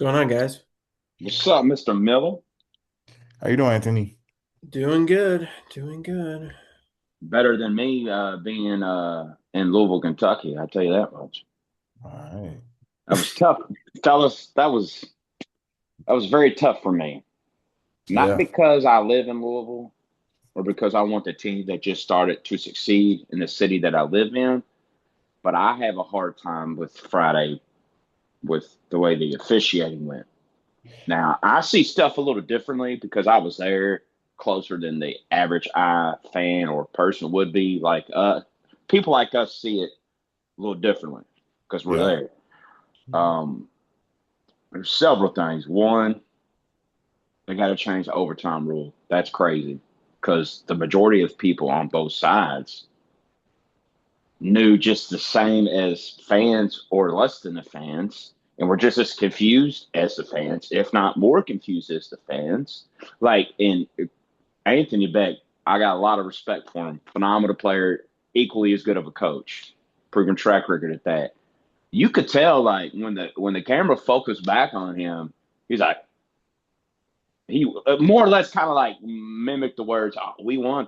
Going on, guys? What's up, Mr. Miller? How you doing, Anthony? Doing good. Doing good. Better than me being in Louisville, Kentucky. I tell you that much. All right. That was tough. That was very tough for me. Not Yeah. because I live in Louisville or because I want the team that just started to succeed in the city that I live in, but I have a hard time with Friday with the way the officiating went. Now, I see stuff a little differently because I was there closer than the average eye fan or person would be. People like us see it a little differently because we're Yeah. there. Um, there's several things. One, they got to change the overtime rule. That's crazy because the majority of people on both sides knew just the same as fans or less than the fans, and were just as confused as the fans, if not more confused as the fans. Like in Anthony Beck, I got a lot of respect for him. Phenomenal player, equally as good of a coach, proven track record at that. You could tell like when the camera focused back on him, he's like he more or less kind of like mimicked the words, oh, "We won,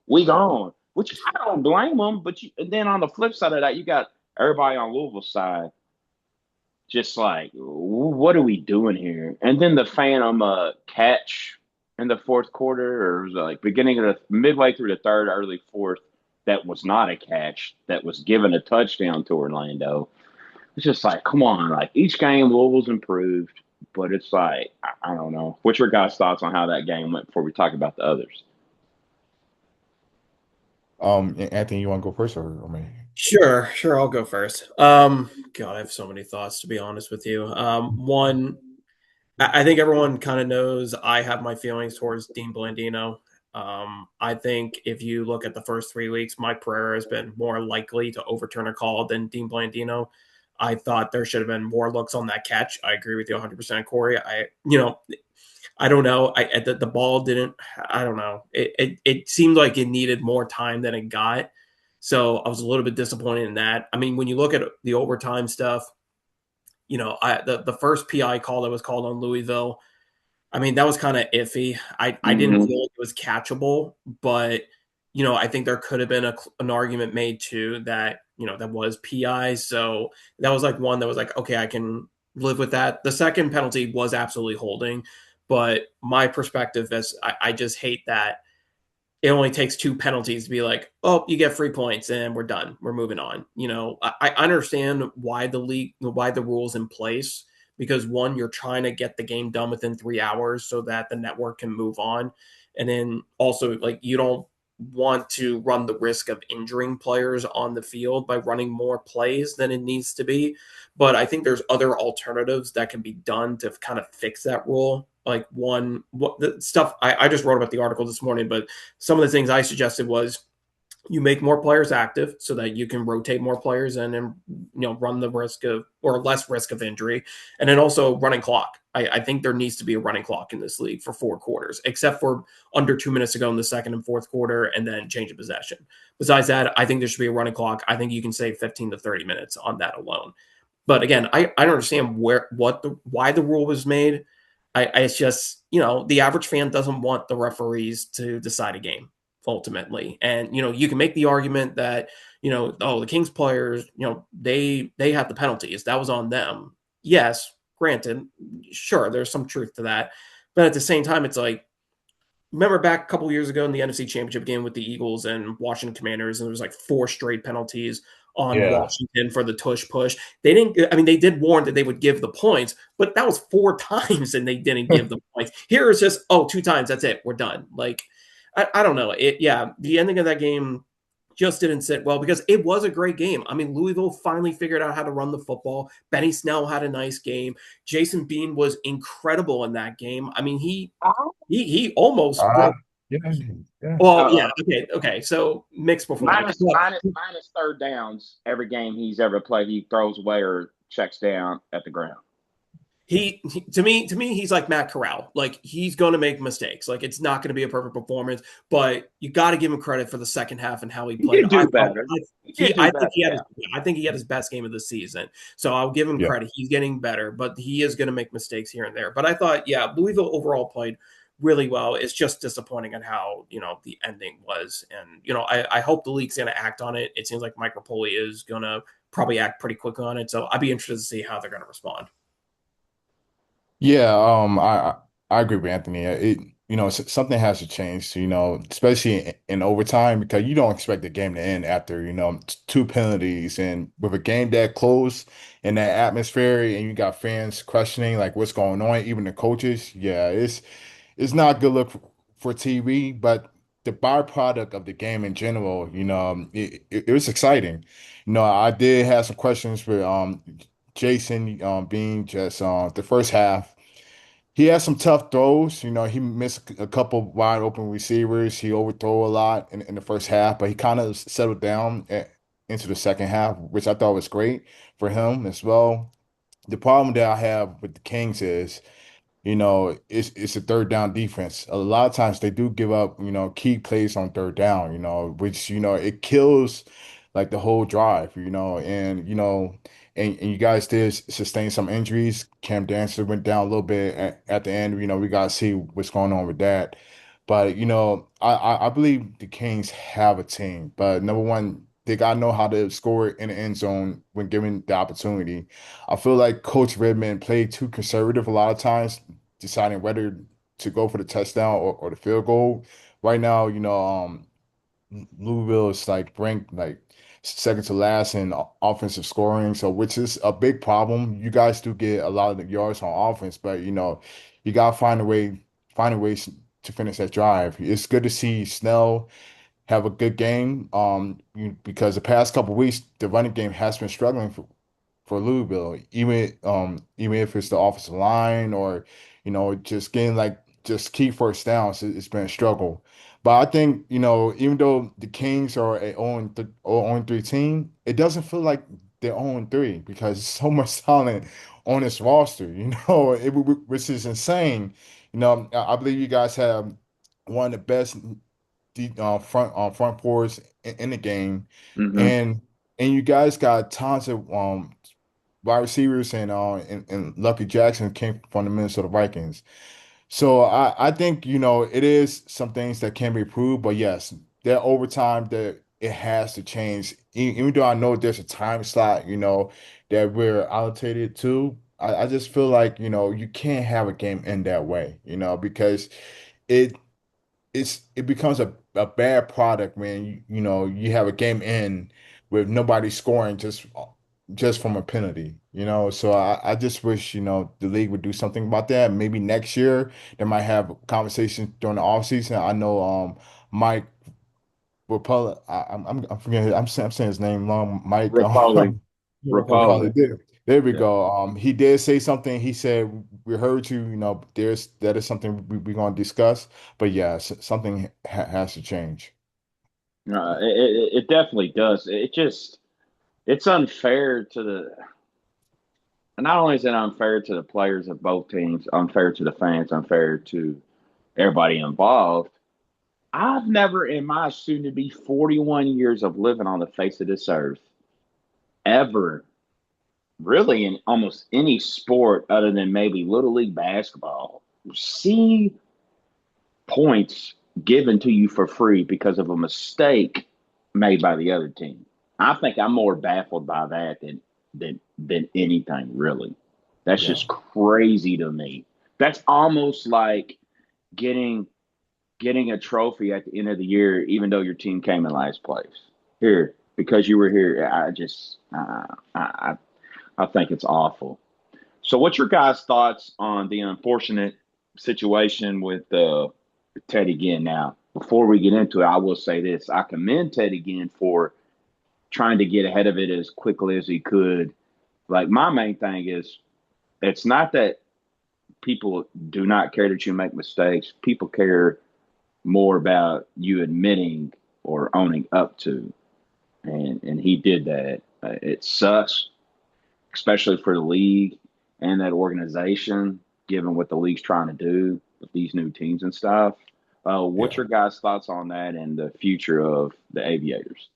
we gone," which I don't blame him. But then on the flip side of that, you got everybody on Louisville's side just like, what are we doing here? And then the Phantom catch in the fourth quarter, or it was like beginning of the midway through the third, early fourth, that was not a catch, that was given a touchdown to Orlando. It's just like, come on, like each game Louisville's improved, but it's like, I don't know. What's your guys' thoughts on how that game went before we talk about the others? Anthony, you want to go first or me? Sure, I'll go first. God, I have so many thoughts to be honest with you. One, I think everyone kind of knows I have my feelings towards Dean Blandino. I think if you look at the first 3 weeks, Mike Pereira has been more likely to overturn a call than Dean Blandino. I thought there should have been more looks on that catch. I agree with you 100%, Corey. I don't know. The ball didn't. I don't know. It seemed like it needed more time than it got. So I was a little bit disappointed in that. I mean, when you look at the overtime stuff, the first PI call that was called on Louisville, I mean, that was kind of iffy. I didn't Mm-hmm. feel like it was catchable, but I think there could have been an argument made too that that was PI. So that was like one that was like, okay, I can live with that. The second penalty was absolutely holding, but my perspective is I just hate that it only takes two penalties to be like, oh, you get 3 points and we're done. We're moving on. I understand why the rules in place because one, you're trying to get the game done within 3 hours so that the network can move on. And then also, like, you don't want to run the risk of injuring players on the field by running more plays than it needs to be. But I think there's other alternatives that can be done to kind of fix that rule. Like one, what the stuff I just wrote about the article this morning, but some of the things I suggested was you make more players active so that you can rotate more players and run the risk of or less risk of injury, and then also running clock. I think there needs to be a running clock in this league for 4 quarters, except for under 2 minutes ago in the second and fourth quarter, and then change of possession. Besides that, I think there should be a running clock. I think you can save 15 to 30 minutes on that alone. But again, I don't understand why the rule was made. It's just the average fan doesn't want the referees to decide a game ultimately, and you can make the argument that oh, the Kings players, they had the penalties, that was on them. Yes, granted, sure, there's some truth to that, but at the same time, it's like remember back a couple years ago in the NFC Championship game with the Eagles and Washington Commanders, and there was like four straight penalties on Yeah. Washington for the tush push. They didn't. I mean, they did warn that they would give the points, but that was four times, and they didn't give the points. Here it's just 2 times. That's it. We're done. Like I don't know. Yeah, the ending of that game just didn't sit well because it was a great game. I mean, Louisville finally figured out how to run the football. Benny Snell had a nice game. Jason Bean was incredible in that game. I mean, he almost Uh, broke. yeah. Yeah. Well, yeah, Uh, okay. So mixed performance. minus, minus, minus third downs every game he's ever played. He throws away or checks down at the ground. To me, he's like Matt Corral. Like he's going to make mistakes. Like it's not going to be a perfect performance, but you got to give him credit for the second half and how he He played. could do better. He could do I think better. he had Yeah. his best game of the season. So I'll give him Yeah. credit. He's getting better, but he is going to make mistakes here and there. But I thought, yeah, Louisville overall played really well. It's just disappointing on how the ending was, and I hope the league's going to act on it. It seems like Mike Rapoli is going to probably act pretty quick on it. So I'd be interested to see how they're going to respond. Yeah, I agree with Anthony. Something has to change, especially in overtime because you don't expect the game to end after, two penalties and with a game that close in that atmosphere and you got fans questioning like what's going on, even the coaches. Yeah, it's not a good look for TV, but the byproduct of the game in general, it was exciting. I did have some questions for Jason being just the first half. He had some tough throws. He missed a couple wide open receivers. He overthrew a lot in the first half, but he kind of settled down into the second half, which I thought was great for him as well. The problem that I have with the Kings is it's a third down defense. A lot of times they do give up, key plays on third down, which, it kills like the whole drive, and you guys did sustain some injuries. Cam Dancer went down a little bit at the end. We got to see what's going on with that. But, I believe the Kings have a team, but number one, they got to know how to score in the end zone when given the opportunity. I feel like Coach Redmond played too conservative a lot of times, deciding whether to go for the touchdown or the field goal. Right now, Louisville is like ranked like second to last in offensive scoring, so which is a big problem. You guys do get a lot of the yards on offense, but you gotta find ways to finish that drive. It's good to see Snell have a good game, because the past couple weeks the running game has been struggling for Louisville, even if it's the offensive line or just getting like just key first downs, it's been a struggle. But I think even though the Kings are a 0-3 team, it doesn't feel like they're 0-3 because so much talent on this roster, which is insane. I believe you guys have one of the best front fours in the game, Hmm. and you guys got tons of wide receivers, and Lucky Jackson came from the Minnesota Vikings. So I think it is some things that can be improved, but yes, that overtime that it has to change. Even though I know there's a time slot, that we're allocated to, I just feel like you can't have a game end that way, because it it becomes a bad product when you have a game in with nobody scoring just from a penalty, so I just wish the league would do something about that. Maybe next year they might have conversations during the offseason. I know Mike Rapella, I'm forgetting I'm saying his name wrong. Mike Rapoli. Rapella Rapoli. did. There we Yeah. go. He did say something. He said, "We heard you. That is something we're going to discuss." But yeah, something has to change. It definitely does. It's unfair to the. Not only is it unfair to the players of both teams, unfair to the fans, unfair to everybody involved. I've never, in my soon to be 41 years of living on the face of this earth, ever really in almost any sport other than maybe Little League basketball, see points given to you for free because of a mistake made by the other team. I think I'm more baffled by that than anything really. That's Yeah, just crazy to me. That's almost like getting getting a trophy at the end of the year, even though your team came in last place. Here, because you were here, I think it's awful. So, what's your guys' thoughts on the unfortunate situation with Teddy Ginn? Now, before we get into it, I will say this: I commend Teddy Ginn for trying to get ahead of it as quickly as he could. Like my main thing is, it's not that people do not care that you make mistakes. People care more about you admitting or owning up to, and he did that. It sucks, especially for the league. and that organization, given what the league's trying to do with these new teams and stuff. What's Yeah. your guys' thoughts on that and the future of the Aviators?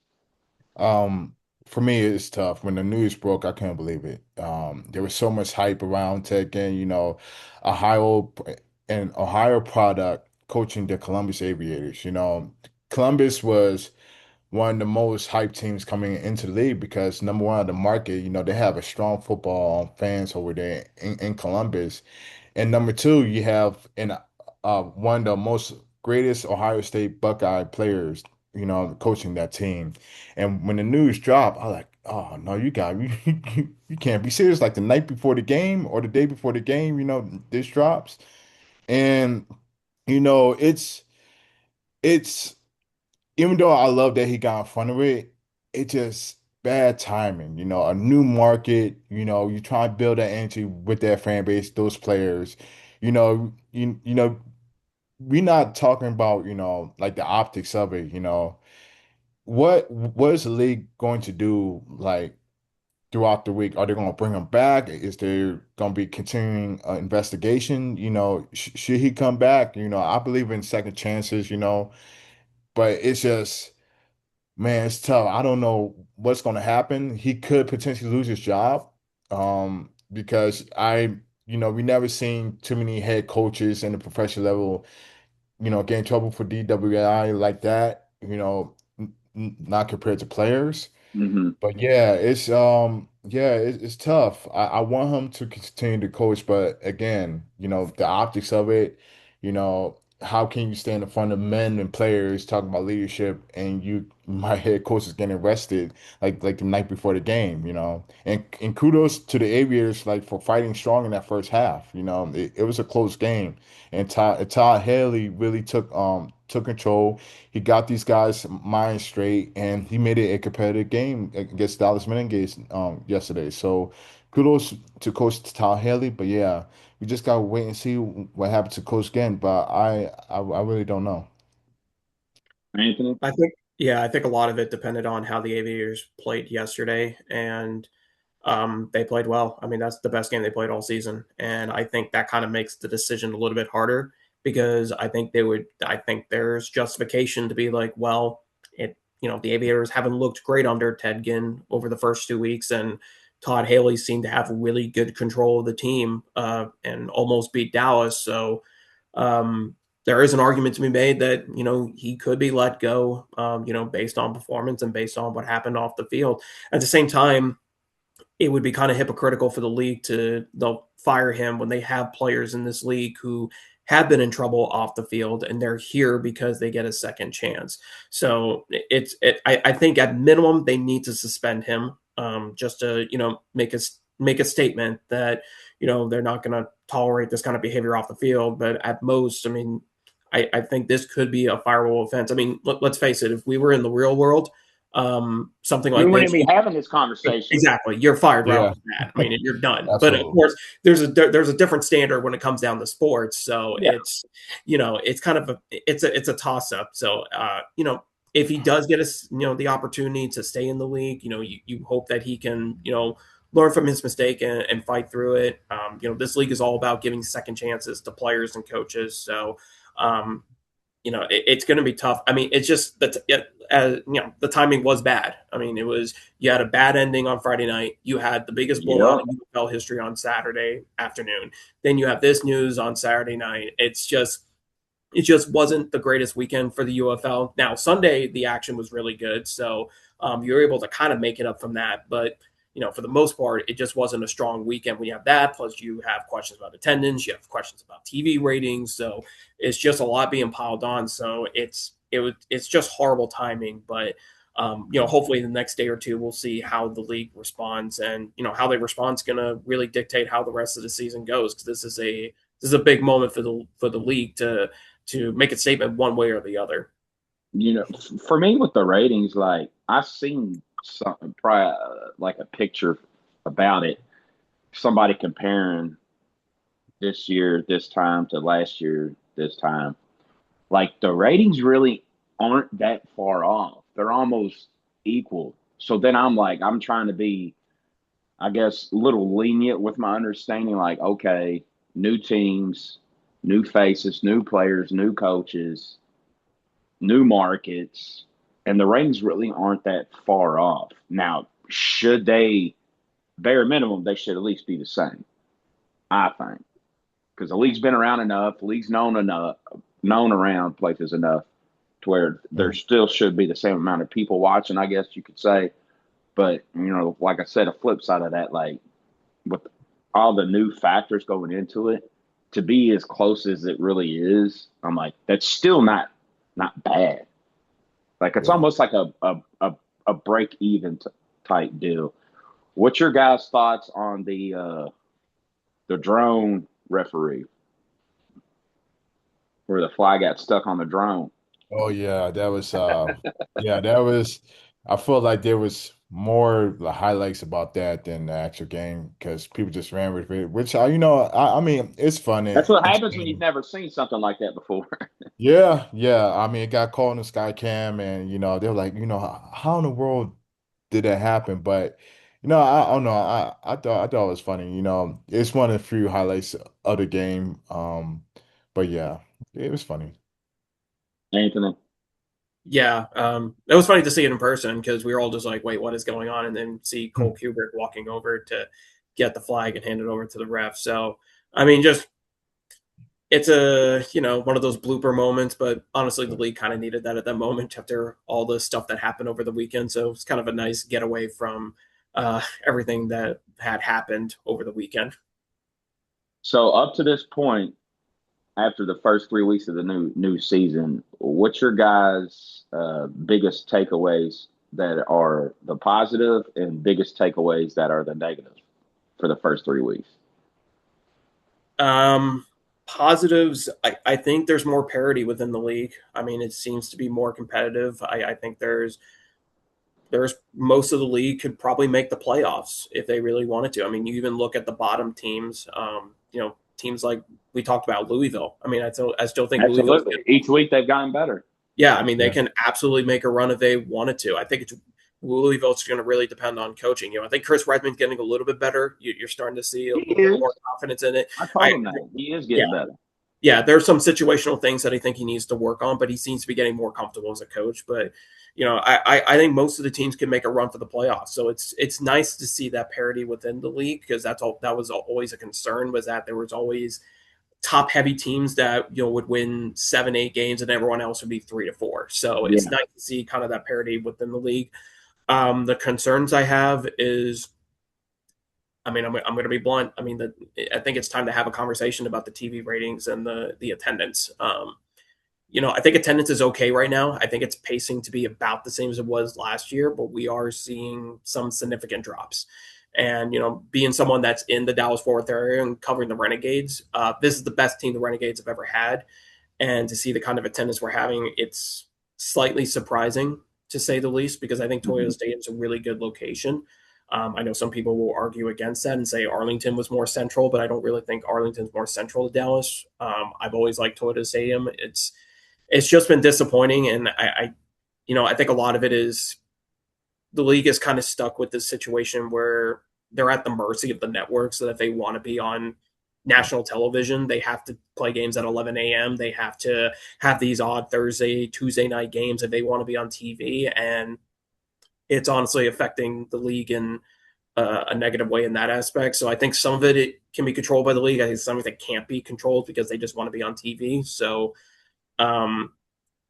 Um, for me, it's tough. When the news broke, I couldn't believe it. There was so much hype around taking, Ohio and Ohio product coaching the Columbus Aviators. Columbus was one of the most hyped teams coming into the league because number one, the market, they have a strong football fans over there in Columbus. And number two, you have one of the most greatest Ohio State Buckeye players, coaching that team. And when the news dropped, I was like, oh no, you can't be serious. Like the night before the game or the day before the game, this drops. And it's even though I love that he got in front of it, it just bad timing. A new market, you try to build that energy with that fan base, those players. We're not talking about, like the optics of it, What is the league going to do like throughout the week? Are they going to bring him back? Is there going to be continuing investigation? Should he come back? I believe in second chances, but it's just man, it's tough. I don't know what's going to happen. He could potentially lose his job, because we never seen too many head coaches in the professional level, get in trouble for DWI like that, not compared to players. Hmm. But it's tough. I want him to continue to coach, but again, the optics of it, how can you stand in front of men and players talking about leadership and my head coach is getting arrested like the night before the game, And kudos to the Aviators like for fighting strong in that first half. It was a close game. And Todd Haley really took control. He got these guys' minds straight, and he made it a competitive game against Dallas Menengues yesterday. So kudos to Coach Todd Haley. But yeah, we just gotta wait and see what happens to Coach Ginn. But I really don't know. Anthony? I think, yeah, I think a lot of it depended on how the Aviators played yesterday, and they played well. I mean, that's the best game they played all season, and I think that kind of makes the decision a little bit harder because I think they would. I think there's justification to be like, well, the Aviators haven't looked great under Ted Ginn over the first 2 weeks, and Todd Haley seemed to have really good control of the team and almost beat Dallas. So um, there is an argument to be made that he could be let go, based on performance and based on what happened off the field. At the same time, it would be kind of hypocritical for the league to they'll fire him when they have players in this league who have been in trouble off the field and they're here because they get a second chance. So I think at minimum they need to suspend him, just to make a statement that they're not going to tolerate this kind of behavior off the field. But at most, I mean, I think this could be a fireable offense. I mean, let's face it, if we were in the real world, something We like wouldn't this, be having this conversation. exactly. You're fired right off Yeah, the bat. I mean, you're done. But of absolutely. course, there's a different standard when it comes down to sports. So Yeah. it's kind of a toss up. So if he does get the opportunity to stay in the league, you hope that he can learn from his mistake and fight through it. This league is all about giving second chances to players and coaches. So um, it's going to be tough. I mean, it's just that the timing was bad. I mean, you had a bad ending on Friday night. You had the biggest blowout Yeah. in UFL history on Saturday afternoon. Then you have this news on Saturday night. It just wasn't the greatest weekend for the UFL. Now Sunday the action was really good, so you were able to kind of make it up from that. But for the most part, it just wasn't a strong weekend. When you have that, plus you have questions about attendance, you have questions about TV ratings, so it's just a lot being piled on. So it's just horrible timing. But hopefully the next day or two we'll see how the league responds, and how they respond is going to really dictate how the rest of the season goes. Because this is a big moment for the league to make a statement one way or the other. For me with the ratings, like I've seen something, probably like a picture about it. Somebody comparing this year, this time to last year, this time. Like the ratings really aren't that far off. They're almost equal. So then I'm like, I'm trying to be I guess, a little lenient with my understanding. Like, okay, new teams, new faces, new players, new coaches, new markets, and the ratings really aren't that far off. Now, should they, bare minimum, they should at least be the same, I think, because the league's been around enough, the league's known enough, known around places enough to where there Mhm. still should be the same amount of people watching, I guess you could say. But, like I said, a flip side of that, like with all the new factors going into it, to be as close as it really is, I'm like, that's still not bad. Like it's Yeah. almost like a break even type deal. What's your guys' thoughts on the drone referee where the fly got stuck on the drone? Oh yeah, that was yeah, that was I felt like there was more the highlights about that than the actual game because people just ran with it, which I mean it's fun That's what in happens when you've Spain. never seen something like that before. Yeah, yeah. I mean it got caught in the sky cam and they were like, how in the world did that happen? But I don't know. I thought it was funny. It's one of the few highlights of the game. But yeah, it was funny. Anthony. Yeah, it was funny to see it in person because we were all just like, "Wait, what is going on?" And then see Hmm. Cole Kubrick walking over to get the flag and hand it over to the ref. So, I mean, just it's a one of those blooper moments, but honestly, the league kind of needed that at that moment after all the stuff that happened over the weekend. So it's kind of a nice getaway from everything that had happened over the weekend. So up to this point, after the first 3 weeks of the new season, what's your guys' biggest takeaways that are the positive and biggest takeaways that are the negative for the first 3 weeks? Um, Positives, I think there's more parity within the league. I mean, it seems to be more competitive. I think there's most of the league could probably make the playoffs if they really wanted to. I mean, you even look at the bottom teams. Teams like we talked about Louisville. I mean, I still think Louisville's Absolutely. Each week they've gotten better. yeah. I mean, they Yeah. can absolutely make a run if they wanted to. I think it's Louisville's going to really depend on coaching. I think Chris Redman's getting a little bit better. You're starting to see a He little bit more is. confidence in it. I I told him that. He is Yeah, getting better. yeah, there's some situational things that I think he needs to work on, but he seems to be getting more comfortable as a coach. But I think most of the teams can make a run for the playoffs. So it's nice to see that parity within the league because that was always a concern was that there was always top heavy teams that would win 7-8 games and everyone else would be 3-4. So it's Yeah. nice to see kind of that parity within the league. The concerns I have is I mean, I'm going to be blunt. I mean, I think it's time to have a conversation about the TV ratings and the attendance. I think attendance is okay right now. I think it's pacing to be about the same as it was last year, but we are seeing some significant drops. And being someone that's in the Dallas Fort Worth area and covering the Renegades, this is the best team the Renegades have ever had. And to see the kind of attendance we're having, it's slightly surprising to say the least, because I think Toyota Mhm. Stadium is a really good location. I know some people will argue against that and say Arlington was more central, but I don't really think Arlington's more central to Dallas. I've always liked Toyota Stadium. It's just been disappointing, and I think a lot of it is the league is kind of stuck with this situation where they're at the mercy of the network. So that if they want to be on national television, they have to play games at 11 a.m. They have to have these odd Thursday, Tuesday night games if they want to be on TV, and it's honestly affecting the league in a negative way in that aspect. So I think some of it can be controlled by the league. I think some of it can't be controlled because they just want to be on TV. So um,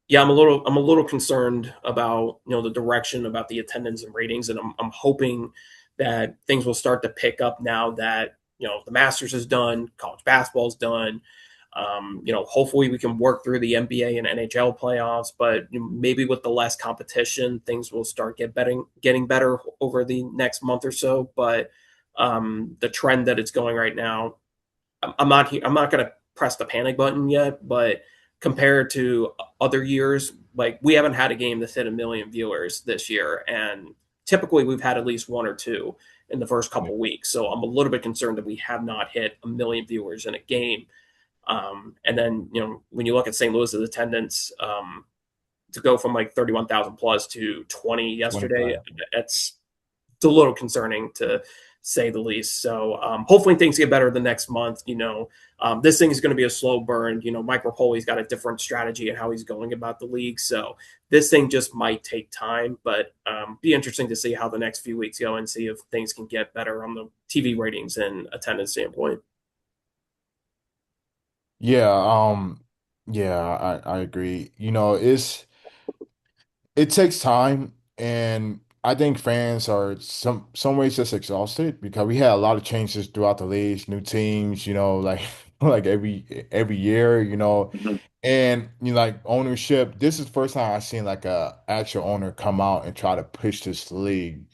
yeah, I'm a little concerned about the direction about the attendance and ratings, and I'm hoping that things will start to pick up now that the Masters is done, college basketball is done. Hopefully we can work through the NBA and NHL playoffs, but maybe with the less competition, things will start getting better over the next month or so. But the trend that it's going right now, I'm not going to press the panic button yet, but compared to other years, like we haven't had a game that's hit 1 million viewers this year, and typically we've had at least one or two in the first Yeah. couple weeks. So I'm a little bit concerned that we have not hit 1 million viewers in a game. And then when you look at St. Louis's attendance, to go from like 31,000 plus to 20 yesterday, 25. it's a little concerning say the least. So hopefully things get better the next month. This thing is going to be a slow burn. Mike Rapoli's got a different strategy and how he's going about the league. So this thing just might take time, but be interesting to see how the next few weeks go and see if things can get better on the TV ratings and attendance standpoint. Yeah, yeah, I agree. It takes time, and I think fans are some ways just exhausted because we had a lot of changes throughout the leagues, new teams, like like every year, Mhm. and like ownership. This is the first time I've seen like a actual owner come out and try to push this league.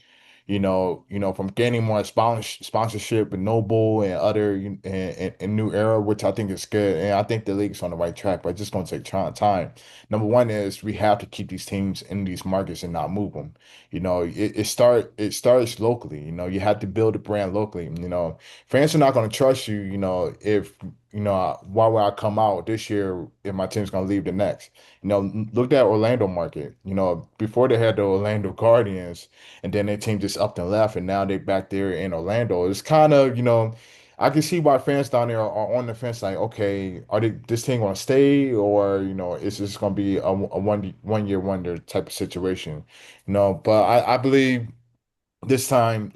From gaining more sponsorship and Noble and other and New Era, which I think is good, and I think the league's on the right track, but it's just going to take time. Number one is we have to keep these teams in these markets and not move them. It starts locally. You have to build a brand locally. Fans are not going to trust you. If why would I come out this year if my team's going to leave the next? Look at Orlando market. Before they had the Orlando Guardians, and then their team just up and left, and now they're back there in Orlando. It's kind of, I can see why fans down there are on the fence, like, okay, are they this team gonna stay, or is this gonna be a one year wonder type of situation? But I believe this time,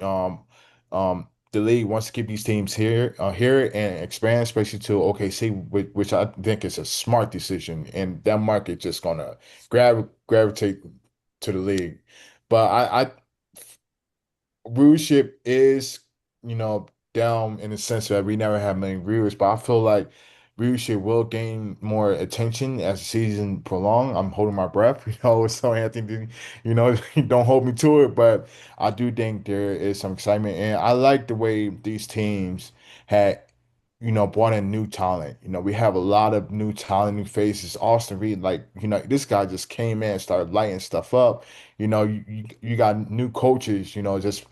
the league wants to keep these teams here and expand, especially to OKC, which I think is a smart decision, and that market just gonna gravitate to the league. But I viewership is, down in the sense that we never have many viewers, but I feel like viewership will gain more attention as the season prolong. I'm holding my breath, so Anthony, don't hold me to it, but I do think there is some excitement, and I like the way these teams had, brought in new talent. We have a lot of new talent, new faces. Austin Reed, like, this guy just came in and started lighting stuff up. You got new coaches, just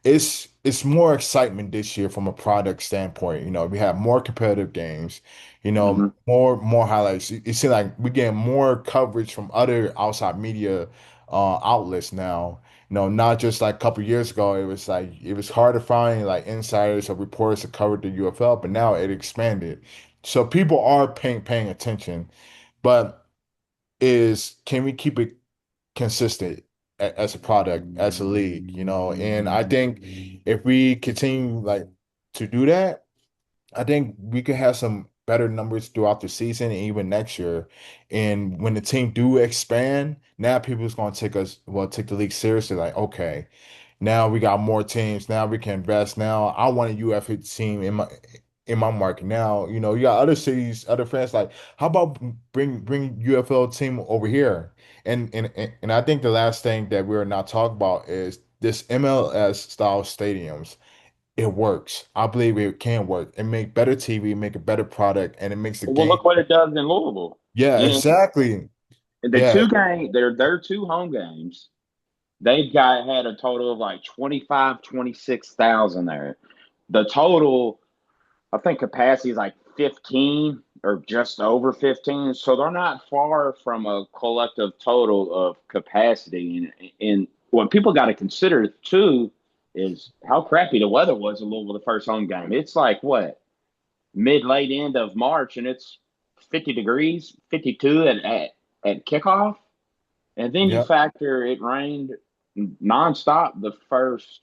it's more excitement this year from a product standpoint. We have more competitive games, Mhm. more highlights. You see, like we get more coverage from other outside media outlets now. Not just like a couple years ago, it was hard to find like insiders or reporters to cover the UFL, but now it expanded. So people are paying attention, but can we keep it consistent as a product, as a league, and I think if we continue like to do that, I think we could have some better numbers throughout the season and even next year. And when the team do expand, now people's gonna take the league seriously, like, okay, now we got more teams. Now we can invest. Now I want a UFA team in my market. Now, you got other cities, other fans like, how about bring UFL team over here? And I think the last thing that we're not talking about is this MLS style stadiums. It works. I believe it can work. It make better TV, make a better product, and it makes the Well, game. look what it does in Louisville. Yeah, You know, exactly. the Yeah, two game, their two home games. They've got had a total of like 25, 26,000 there. The total, I think capacity is like 15 or just over 15. So they're not far from a collective total of capacity. And what people got to consider too is how crappy the weather was in Louisville the first home game. It's like what, mid late end of March, and it's 50 degrees, 52 at kickoff. And then you yeah, factor it rained nonstop the first,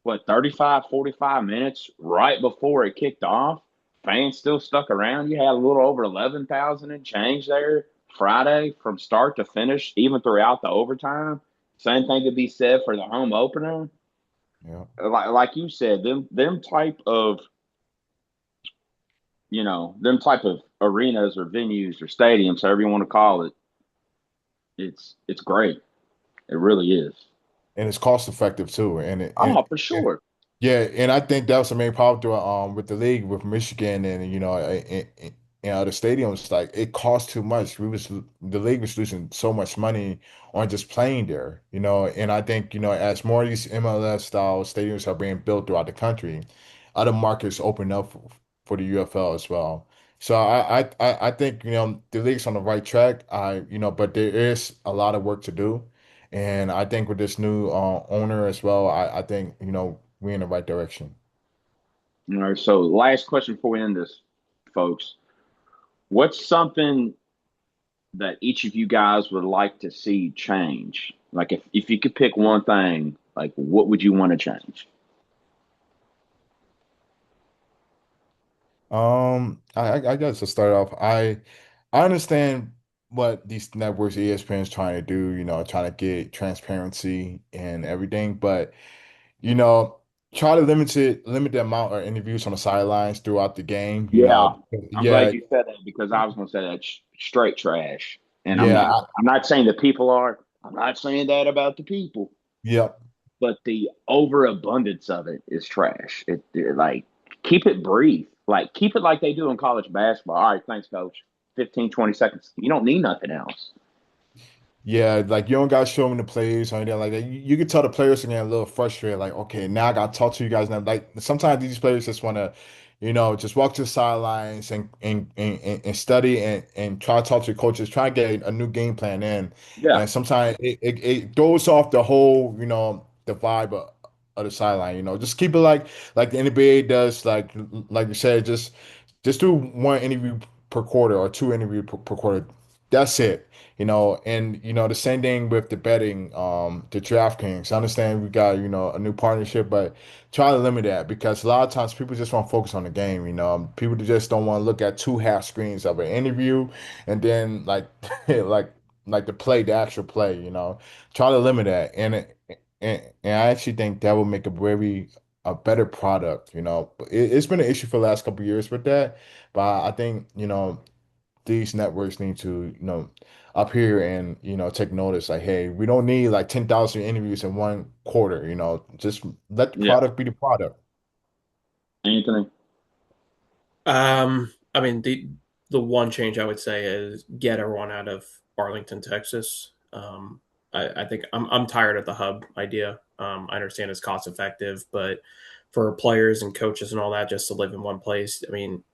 what, 35, 45 minutes right before it kicked off. Fans still stuck around. You had a little over 11,000 and change there Friday from start to finish, even throughout the overtime. Same thing could be said for the home opener. yeah. Like you said, them type of them type of arenas or venues or stadiums, however you want to call it, it's great. It really is. And it's cost effective too. And it, Oh, for and sure. yeah, and I think that was the main problem with the league with Michigan and and other stadiums. Like it cost too much. The league was losing so much money on just playing there. And I think as more of these MLS style stadiums are being built throughout the country, other markets open up for the UFL as well. So I think the league's on the right track. But there is a lot of work to do. And I think with this new owner as well, I think we in the right direction. All right. So, last question before we end this, folks. What's something that each of you guys would like to see change? Like, if you could pick one thing, like, what would you want to change? I guess to start off, I understand what these networks, ESPN is trying to do, trying to get transparency and everything, but you know, try to limit the amount of interviews on the sidelines throughout the game, Yeah, I'm glad yeah, you said that because I was going to say that straight trash. And I'm yeah, not. I'm not saying the people are. I'm not saying that about the people, yep. but the overabundance of it is trash. Like keep it brief. Like keep it like they do in college basketball. All right, thanks, coach. 15, 20 seconds. You don't need nothing else. Yeah, like you don't got to show them the plays or anything like that. You can tell the players are getting a little frustrated. Like, okay, now I got to talk to you guys now. Like sometimes these players just want to, just walk to the sidelines and study and try to talk to the coaches, try to get a new game plan in. Yeah, And sometimes it throws off the whole, the vibe of the sideline. Just keep it like the NBA does. Like you said, just do one interview per quarter or two interview per quarter. That's it. And the same thing with the betting, the DraftKings. I understand we got, a new partnership, but try to limit that because a lot of times people just want to focus on the game, People just don't want to look at two half screens of an interview and then like the actual play, Try to limit that. And I actually think that will make a better product, But it's been an issue for the last couple of years with that. But I think, these networks need to, up here and, take notice like, hey, we don't need like 10,000 interviews in one quarter, just let the yeah. product be the product. Anthony. I mean, the one change I would say is get everyone out of Arlington, Texas. I think I'm tired of the hub idea. I understand it's cost effective, but for players and coaches and all that, just to live in one place, I mean,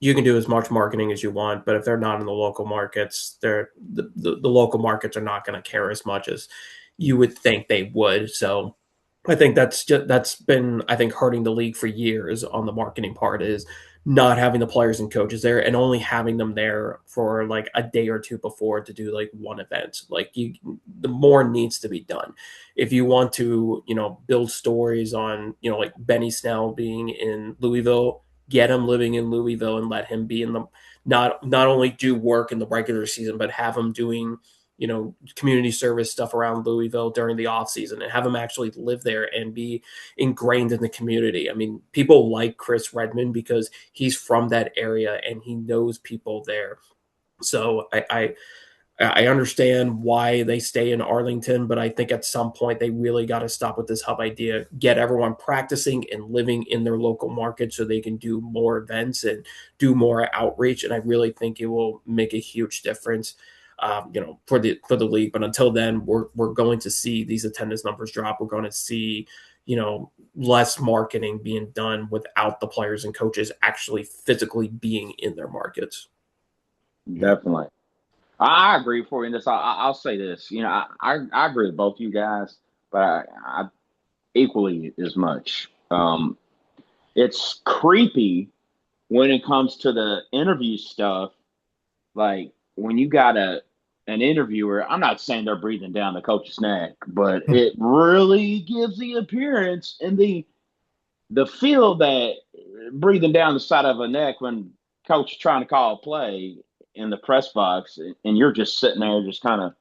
you can do as much marketing as you want, but if they're not in the local markets, the local markets are not going to care as much as you would think they would. So I think that's been I think hurting the league for years on the marketing part is not having the players and coaches there and only having them there for like a day or two before to do like one event. Like the more needs to be done. If you want to, build stories on, like Benny Snell being in Louisville, get him living in Louisville and let him be in the not only do work in the regular season, but have him doing community service stuff around Louisville during the off season and have him actually live there and be ingrained in the community. I mean, people like Chris Redmond because he's from that area and he knows people there. So I understand why they stay in Arlington, but I think at some point they really got to stop with this hub idea, get everyone practicing and living in their local market so they can do more events and do more outreach. And I really think it will make a huge difference, for the league. But until then, we're going to see these attendance numbers drop. We're going to see, less marketing being done without the players and coaches actually physically being in their markets. Yeah. Definitely. I agree for you in this. I'll say this. I agree with both you guys, but I equally as much. It's creepy when it comes to the interview stuff. Like when you got an interviewer, I'm not saying they're breathing down the coach's neck, but it really gives the appearance and the feel that breathing down the side of a neck when coach is trying to call a play in the press box and you're just sitting there just kind of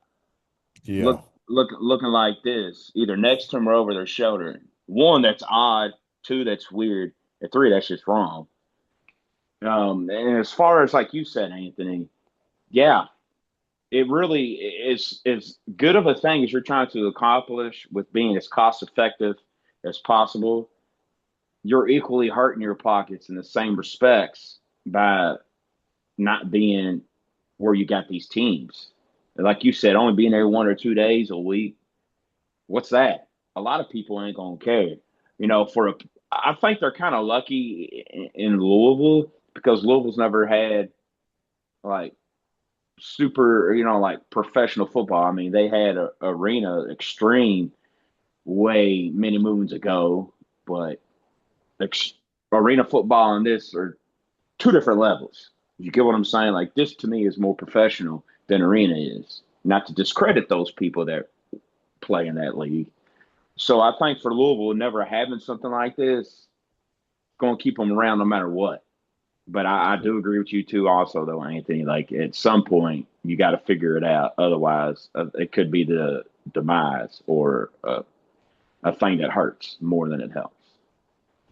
Yeah. looking like this, either next to them or over their shoulder. One, that's odd. Two, that's weird. And three, that's just wrong. And as far as like you said, Anthony, yeah, it really is as good of a thing as you're trying to accomplish with being as cost effective as possible. You're equally hurting your pockets in the same respects by not being where you got these teams. Like you said, only being there 1 or 2 days a week. What's that? A lot of people ain't gonna care. I think they're kind of lucky in Louisville because Louisville's never had like super, like professional football. I mean, they had a arena extreme way many moons ago, but ex- arena football and this are two different levels. You get what I'm saying? Like this to me is more professional than arena is. Not to discredit those people that play in that league. So I think for Louisville, never having something like this, going to keep them around no matter what. But I do agree with you too, also though, Anthony. Like at some point, you got to figure it out. Otherwise, it could be the demise or a thing that hurts more than it helps.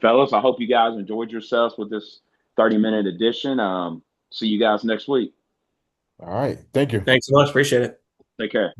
Fellas, I hope you guys enjoyed yourselves with this 30-minute edition. See you guys next week. All right. Thank you. Thanks so much. Appreciate it. Take care.